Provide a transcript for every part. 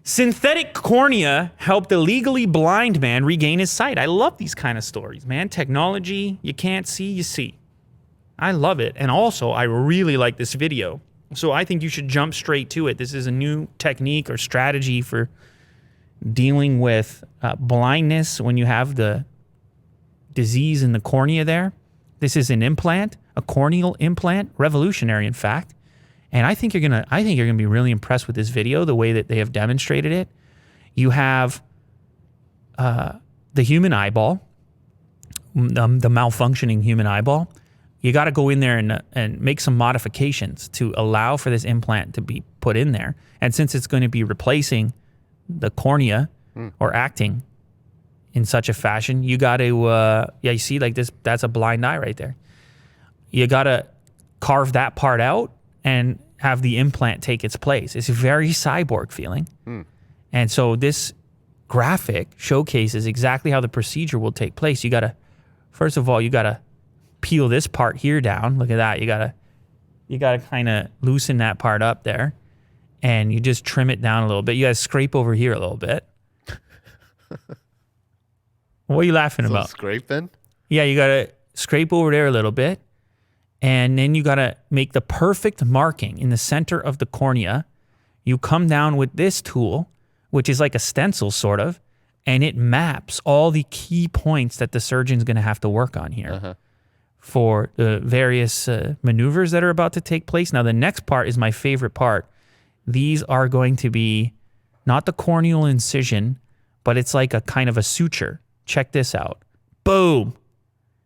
Synthetic cornea helped a legally blind man regain his sight. I love these kind of stories, man. Technology, you can't see, you see. I love it. And also, I really like this video. So I think you should jump straight to it. This is a new technique or strategy for dealing with blindness when you have the disease in the cornea there. This is an implant, a corneal implant, revolutionary in fact. And I think you're gonna be really impressed with this video, the way that they have demonstrated it. You have the human eyeball, the malfunctioning human eyeball. You got to go in there and make some modifications to allow for this implant to be put in there. And since it's going to be replacing the cornea or acting in such a fashion, you got to, you see like this, that's a blind eye right there. You got to carve that part out and have the implant take its place. It's very cyborg feeling. And so this graphic showcases exactly how the procedure will take place. You got to, first of all, you got to peel this part here down. Look at that. You got to kind of loosen that part up there, and you just trim it down a little bit. You got to scrape over here a little bit. What are you laughing about? Scraping? Yeah, you got to scrape over there a little bit. And then you got to make the perfect marking in the center of the cornea. You come down with this tool, which is like a stencil sort of, and it maps all the key points that the surgeon's going to have to work on here for the various maneuvers that are about to take place. Now, the next part is my favorite part. These are going to be not the corneal incision, but it's like a kind of a suture. Check this out. Boom.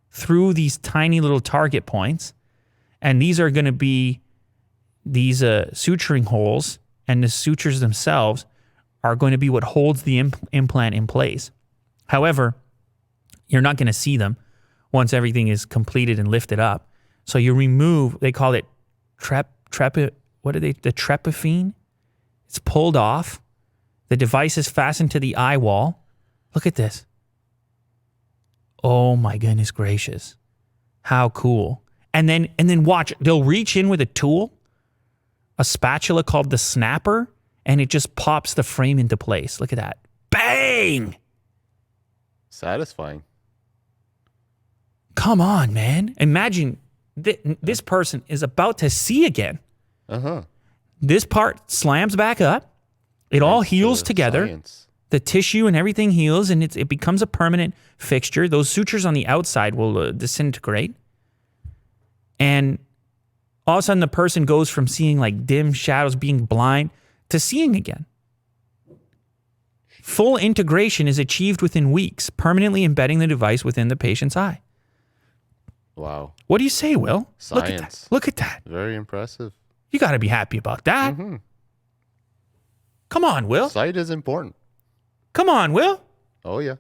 Through these tiny little target points. And these are going to be these suturing holes, and the sutures themselves are going to be what holds the implant in place. However, you're not going to see them once everything is completed and lifted up. So you remove, they call it the trepophene. It's pulled off. The device is fastened to the eye wall. Look at this. Oh my goodness gracious. How cool. And then watch, they'll reach in with a tool, a spatula called the snapper, and it just pops the frame into place. Look at that. Bang! Satisfying. Come on, man. Imagine this person is about to see again. This part slams back up. It all heals together. Science. The tissue and everything heals, and it becomes a permanent fixture. Those sutures on the outside will disintegrate. And all of a sudden, the person goes from seeing like dim shadows, being blind, to seeing again. Full integration is achieved within weeks, permanently embedding the device within the patient's eye. Wow. What do you say, Will? Science. Look at that. Very impressive. You got to be happy about that. Come on, Will. Sight is important. Come on, Will. Oh, yeah.